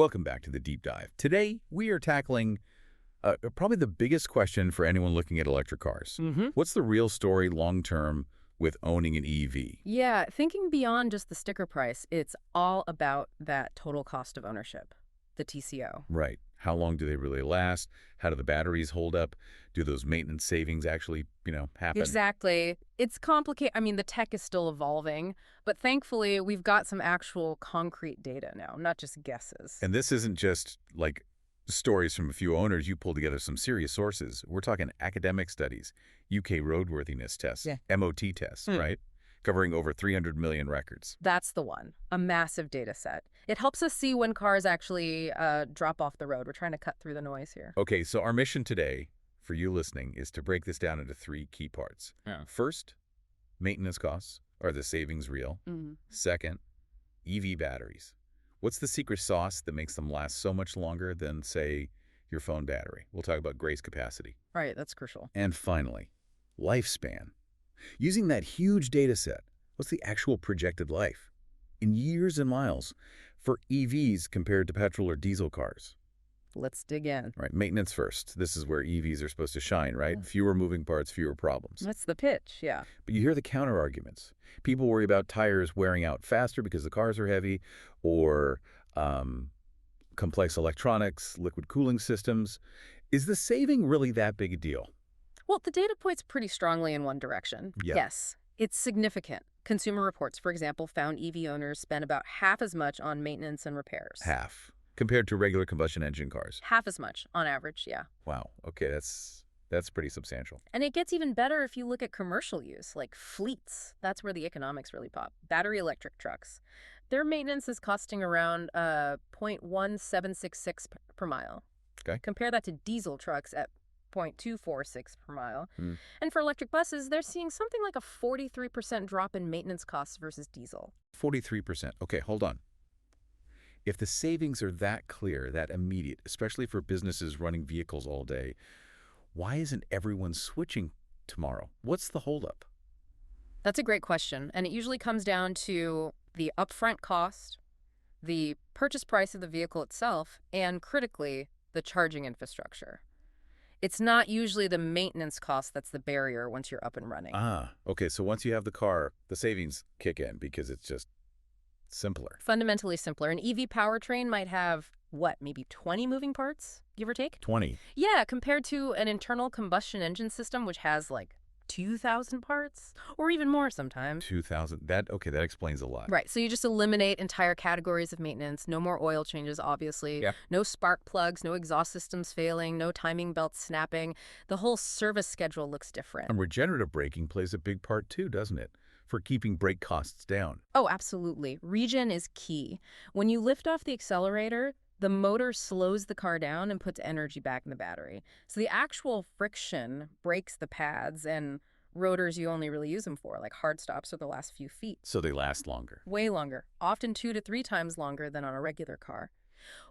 Welcome back to the Deep Dive. Today, we are tackling probably the biggest question for anyone looking at electric cars. What's the real story long-term with owning an EV? Yeah, thinking beyond just the sticker price, it's all about that total cost of ownership, the TCO. Right. How long do they really last? How do the batteries hold up? Do those maintenance savings actually, happen? Exactly. It's complicated. I mean, the tech is still evolving, but thankfully, we've got some actual concrete data now, not just guesses. And this isn't just like stories from a few owners. You pulled together some serious sources. We're talking academic studies, UK roadworthiness tests, Yeah. MOT tests, right? Covering over 300 million records. That's the one, a massive data set. It helps us see when cars actually drop off the road. We're trying to cut through the noise here. Okay, so our mission today, for you listening, is to break this down into three key parts. Yeah. First, maintenance costs. Are the savings real? Second, EV batteries. What's the secret sauce that makes them last so much longer than, say, your phone battery? We'll talk about grace capacity. Right, that's crucial. And finally, lifespan. Using that huge data set, what's the actual projected life in years and miles for EVs compared to petrol or diesel cars? Let's dig in. Right, maintenance first. This is where EVs are supposed to shine, right? Fewer moving parts, fewer problems. That's the pitch, yeah. But you hear the counter-arguments. People worry about tires wearing out faster because the cars are heavy, or complex electronics, liquid cooling systems. Is the saving really that big a deal? Well, the data points pretty strongly in one direction. Yeah. Yes, it's significant. Consumer Reports, for example, found EV owners spend about half as much on maintenance and repairs. Half, compared to regular combustion engine cars. Half as much, on average, yeah. Wow, okay, that's pretty substantial. And it gets even better if you look at commercial use, like fleets. That's where the economics really pop. Battery electric trucks. Their maintenance is costing around 0.1766 per mile. Okay. Compare that to diesel trucks at 0.246 per mile. And for electric buses, they're seeing something like a 43% drop in maintenance costs versus diesel. 43%. Okay, hold on. If the savings are that clear, that immediate, especially for businesses running vehicles all day, why isn't everyone switching tomorrow? What's the holdup? That's a great question, and it usually comes down to the upfront cost, the purchase price of the vehicle itself, and critically, the charging infrastructure. It's not usually the maintenance cost that's the barrier once you're up and running. Okay, so once you have the car, the savings kick in because it's just simpler. Fundamentally simpler. An EV powertrain might have, maybe 20 moving parts, give or take? 20. Yeah, compared to an internal combustion engine system, which has like 2,000 parts, or even more sometimes. 2,000. That explains a lot. Right, so you just eliminate entire categories of maintenance. No more oil changes, obviously. Yeah. No spark plugs, no exhaust systems failing, no timing belts snapping. The whole service schedule looks different. And regenerative braking plays a big part too, doesn't it? For keeping brake costs down. Oh, absolutely. Regen is key. When you lift off the accelerator, the motor slows the car down and puts energy back in the battery. So the actual friction breaks the pads and rotors you only really use them for, like hard stops or the last few feet. So they last longer. Way longer, often 2 to 3 times longer than on a regular car.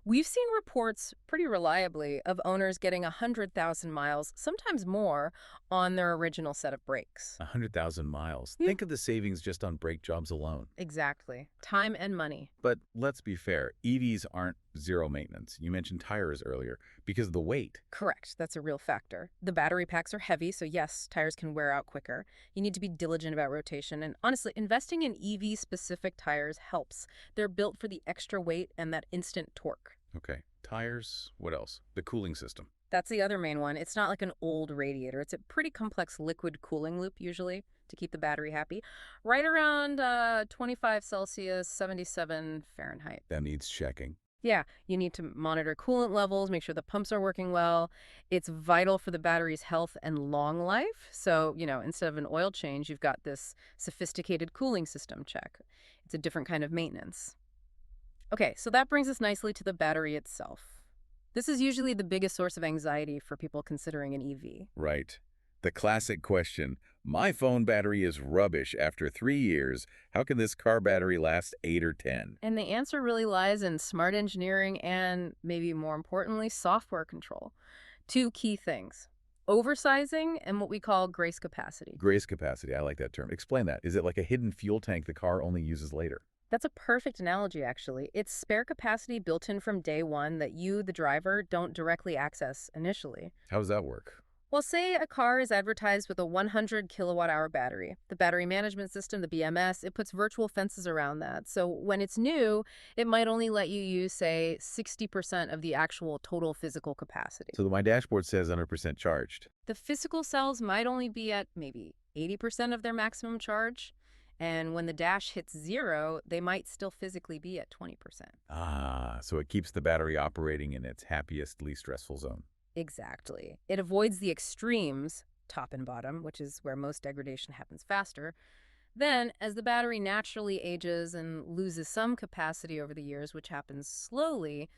We've seen reports pretty reliably of owners getting 100,000 miles, sometimes more, on their original set of brakes. 100,000 miles. Yeah. Think of the savings just on brake jobs alone. Exactly. Time and money. But let's be fair, EVs aren't zero maintenance. You mentioned tires earlier because of the weight. Correct. That's a real factor. The battery packs are heavy, so yes, tires can wear out quicker. You need to be diligent about rotation. And honestly, investing in EV-specific tires helps. They're built for the extra weight and that instant torque. Okay. Tires, what else? The cooling system. That's the other main one. It's not like an old radiator. It's a pretty complex liquid cooling loop, usually, to keep the battery happy. Right around 25 Celsius, 77 Fahrenheit. That needs checking. Yeah, you need to monitor coolant levels, make sure the pumps are working well. It's vital for the battery's health and long life. So, instead of an oil change, you've got this sophisticated cooling system check. It's a different kind of maintenance. Okay, so that brings us nicely to the battery itself. This is usually the biggest source of anxiety for people considering an EV. Right. The classic question, my phone battery is rubbish after 3 years. How can this car battery last 8 or 10? And the answer really lies in smart engineering and, maybe more importantly, software control. 2 key things: oversizing and what we call grace capacity. Grace capacity, I like that term. Explain that. Is it like a hidden fuel tank the car only uses later? That's a perfect analogy, actually. It's spare capacity built in from day one that you, the driver, don't directly access initially. How does that work? Well, say a car is advertised with a 100 kilowatt hour battery. The battery management system, the BMS, it puts virtual fences around that. So when it's new, it might only let you use, say, 60% of the actual total physical capacity. So my dashboard says 100% charged. The physical cells might only be at maybe 80% of their maximum charge. And when the dash hits zero, they might still physically be at 20%. Ah, so it keeps the battery operating in its happiest, least stressful zone. Exactly. It avoids the extremes, top and bottom, which is where most degradation happens faster. Then, as the battery naturally ages and loses some capacity over the years, which happens slowly,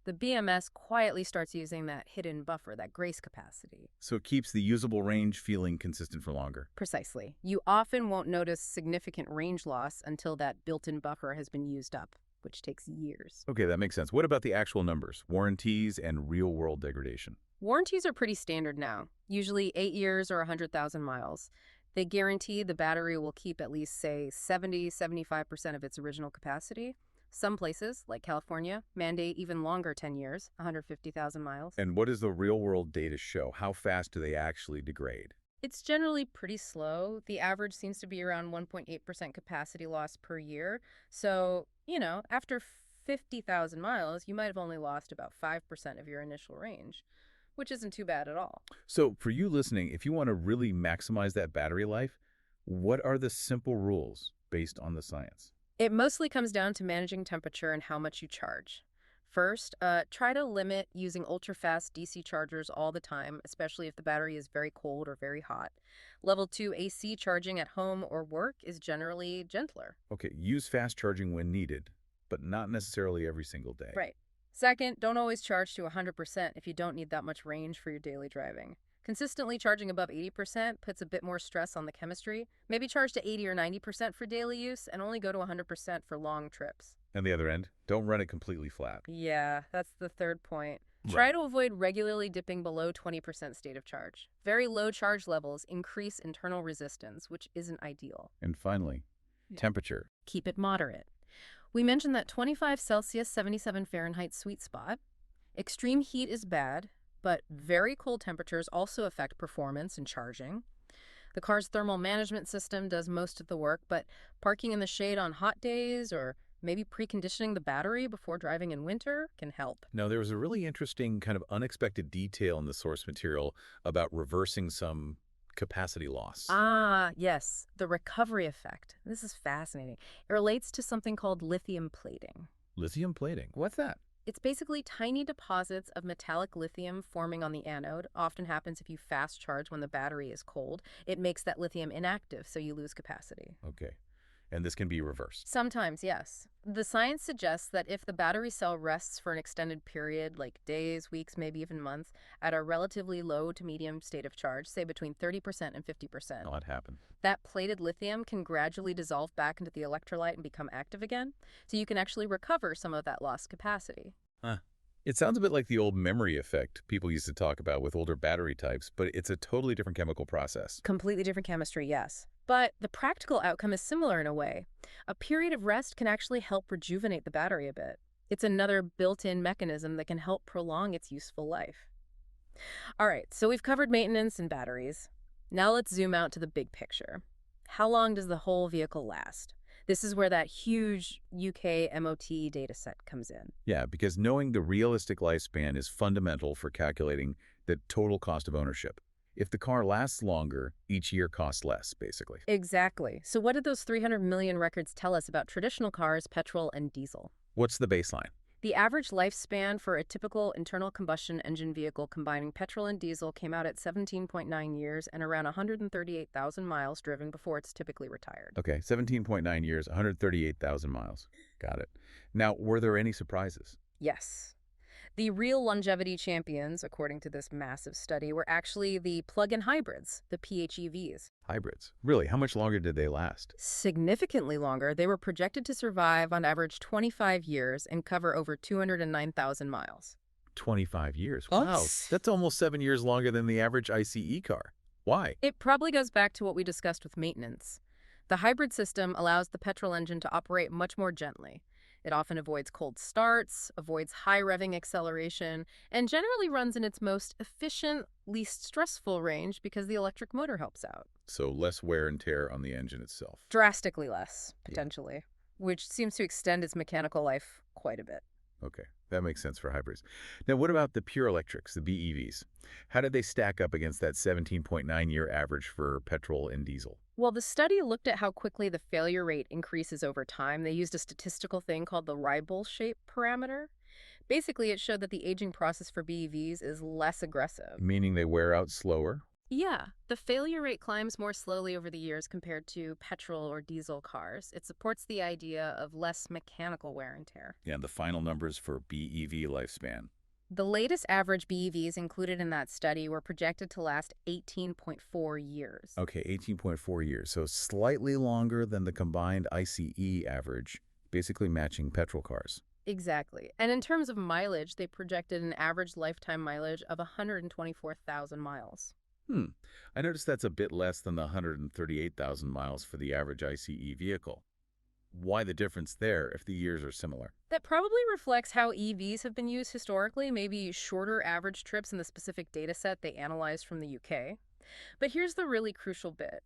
the BMS quietly starts using that hidden buffer, that grace capacity. So it keeps the usable range feeling consistent for longer. Precisely. You often won't notice significant range loss until that built-in buffer has been used up, which takes years. Okay, that makes sense. What about the actual numbers, warranties, and real-world degradation? Warranties are pretty standard now, usually 8 years or 100,000 miles. They guarantee the battery will keep at least, say, 75% of its original capacity. Some places, like California, mandate even longer 10 years, 150,000 miles. And what does the real-world data show? How fast do they actually degrade? It's generally pretty slow. The average seems to be around 1.8% capacity loss per year. So, after 50,000 miles, you might have only lost about 5% of your initial range, which isn't too bad at all. So for you listening, if you want to really maximize that battery life, what are the simple rules based on the science? It mostly comes down to managing temperature and how much you charge. First, try to limit using ultra-fast DC chargers all the time, especially if the battery is very cold or very hot. Level 2 AC charging at home or work is generally gentler. Okay, use fast charging when needed, but not necessarily every single day. Right. Second, don't always charge to 100% if you don't need that much range for your daily driving. Consistently charging above 80% puts a bit more stress on the chemistry. Maybe charge to 80 or 90% for daily use and only go to 100% for long trips. And the other end, don't run it completely flat. Yeah, that's the third point. Try Right. to avoid regularly dipping below 20% state of charge. Very low charge levels increase internal resistance, which isn't ideal. And finally, temperature. Keep it moderate. We mentioned that 25 Celsius, 77 Fahrenheit sweet spot. Extreme heat is bad, but very cold temperatures also affect performance and charging. The car's thermal management system does most of the work, but parking in the shade on hot days or maybe preconditioning the battery before driving in winter can help. Now, there was a really interesting kind of unexpected detail in the source material about reversing some capacity loss. Ah, yes, the recovery effect. This is fascinating. It relates to something called lithium plating. Lithium plating. What's that? It's basically tiny deposits of metallic lithium forming on the anode. Often happens if you fast charge when the battery is cold. It makes that lithium inactive, so you lose capacity. Okay. And this can be reversed. Sometimes, yes. The science suggests that if the battery cell rests for an extended period, like days, weeks, maybe even months, at a relatively low to medium state of charge, say between 30% and 50%, Not happen. that plated lithium can gradually dissolve back into the electrolyte and become active again, so you can actually recover some of that lost capacity. Huh. It sounds a bit like the old memory effect people used to talk about with older battery types, but it's a totally different chemical process. Completely different chemistry, yes. But the practical outcome is similar in a way. A period of rest can actually help rejuvenate the battery a bit. It's another built-in mechanism that can help prolong its useful life. All right, so we've covered maintenance and batteries. Now let's zoom out to the big picture. How long does the whole vehicle last? This is where that huge UK MOT dataset comes in. Yeah, because knowing the realistic lifespan is fundamental for calculating the total cost of ownership. If the car lasts longer, each year costs less, basically. Exactly. So what did those 300 million records tell us about traditional cars, petrol, and diesel? What's the baseline? The average lifespan for a typical internal combustion engine vehicle combining petrol and diesel came out at 17.9 years and around 138,000 miles driven before it's typically retired. Okay, 17.9 years, 138,000 miles. Got it. Now, were there any surprises? Yes. The real longevity champions, according to this massive study, were actually the plug-in hybrids, the PHEVs. Hybrids. Really, how much longer did they last? Significantly longer, they were projected to survive on average 25 years and cover over 209,000 miles. 25 years. Oh. Wow, that's almost 7 years longer than the average ICE car. Why? It probably goes back to what we discussed with maintenance. The hybrid system allows the petrol engine to operate much more gently. It often avoids cold starts, avoids high revving acceleration, and generally runs in its most efficient, least stressful range because the electric motor helps out. So less wear and tear on the engine itself. Drastically less, Yeah. potentially, which seems to extend its mechanical life quite a bit. Okay, that makes sense for hybrids. Now, what about the pure electrics, the BEVs? How did they stack up against that 17.9-year average for petrol and diesel? Well, the study looked at how quickly the failure rate increases over time. They used a statistical thing called the Ribble shape parameter. Basically, it showed that the aging process for BEVs is less aggressive. Meaning they wear out slower? Yeah, the failure rate climbs more slowly over the years compared to petrol or diesel cars. It supports the idea of less mechanical wear and tear. And the final numbers for BEV lifespan. The latest average BEVs included in that study were projected to last 18.4 years. Okay, 18.4 years, so slightly longer than the combined ICE average, basically matching petrol cars. Exactly. And in terms of mileage, they projected an average lifetime mileage of 124,000 miles. Hmm, I noticed that's a bit less than the 138,000 miles for the average ICE vehicle. Why the difference there if the years are similar? That probably reflects how EVs have been used historically, maybe shorter average trips in the specific data set they analyzed from the UK. But here's the really crucial bit.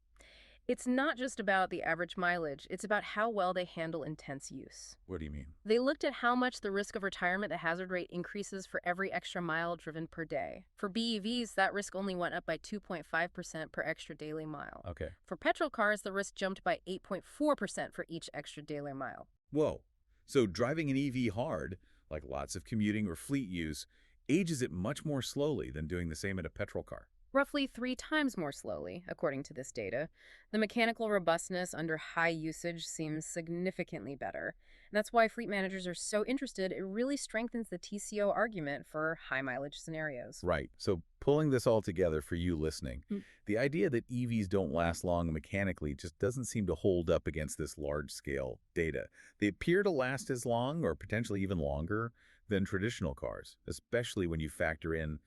It's not just about the average mileage, it's about how well they handle intense use. What do you mean? They looked at how much the risk of retirement, the hazard rate, increases for every extra mile driven per day. For BEVs, that risk only went up by 2.5% per extra daily mile. Okay. For petrol cars, the risk jumped by 8.4% for each extra daily mile. Whoa. So driving an EV hard, like lots of commuting or fleet use, ages it much more slowly than doing the same in a petrol car. Roughly 3 times more slowly, according to this data. The mechanical robustness under high usage seems significantly better. And that's why fleet managers are so interested. It really strengthens the TCO argument for high mileage scenarios. Right. So pulling this all together for you listening, Mm. the idea that EVs don't last long mechanically just doesn't seem to hold up against this large-scale data. They appear to last as long or potentially even longer than traditional cars, especially when you factor in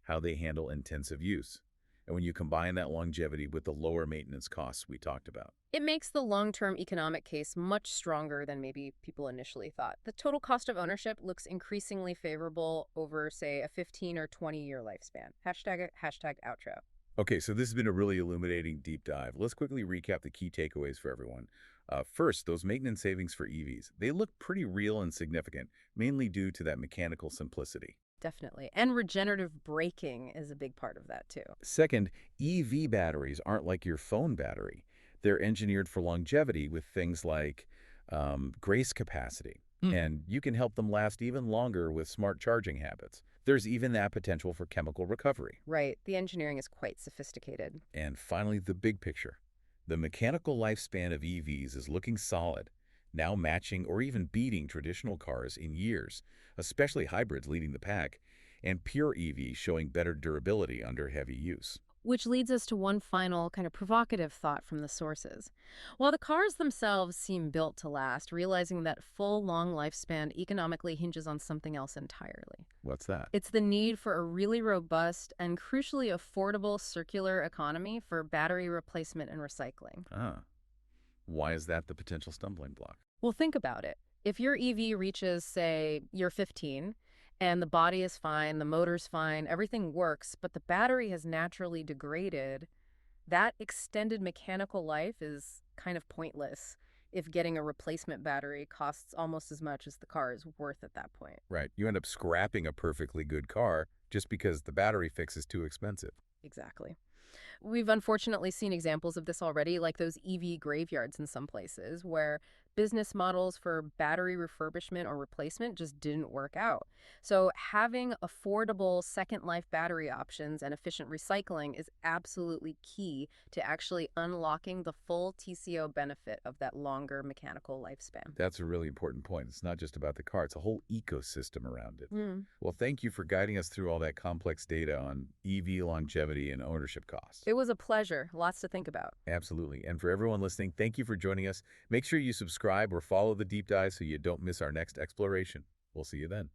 how they handle intensive use, and when you combine that longevity with the lower maintenance costs we talked about. It makes the long-term economic case much stronger than maybe people initially thought. The total cost of ownership looks increasingly favorable over, say, a 15 or 20-year lifespan. Hashtag outro. Okay, so this has been a really illuminating deep dive. Let's quickly recap the key takeaways for everyone. First, those maintenance savings for EVs. They look pretty real and significant, mainly due to that mechanical simplicity. Definitely. And regenerative braking is a big part of that, too. Second, EV batteries aren't like your phone battery. They're engineered for longevity with things like grace capacity, and you can help them last even longer with smart charging habits. There's even that potential for chemical recovery. Right. The engineering is quite sophisticated. And finally, the big picture. The mechanical lifespan of EVs is looking solid, now matching or even beating traditional cars in years, especially hybrids leading the pack, and pure EVs showing better durability under heavy use. Which leads us to one final kind of provocative thought from the sources. While the cars themselves seem built to last, realizing that full, long lifespan economically hinges on something else entirely. What's that? It's the need for a really robust and crucially affordable circular economy for battery replacement and recycling. Ah, why is that the potential stumbling block? Well, think about it. If your EV reaches, say, year 15, and the body is fine, the motor's fine, everything works, but the battery has naturally degraded, that extended mechanical life is kind of pointless if getting a replacement battery costs almost as much as the car is worth at that point. Right, you end up scrapping a perfectly good car just because the battery fix is too expensive. Exactly. We've unfortunately seen examples of this already, like those EV graveyards in some places, where business models for battery refurbishment or replacement just didn't work out. So having affordable second life battery options and efficient recycling is absolutely key to actually unlocking the full TCO benefit of that longer mechanical lifespan. That's a really important point. It's not just about the car, it's a whole ecosystem around it. Mm. Well, thank you for guiding us through all that complex data on EV longevity and ownership costs. It was a pleasure. Lots to think about. Absolutely. And for everyone listening, thank you for joining us. Make sure you subscribe or follow the deep dive so you don't miss our next exploration. We'll see you then.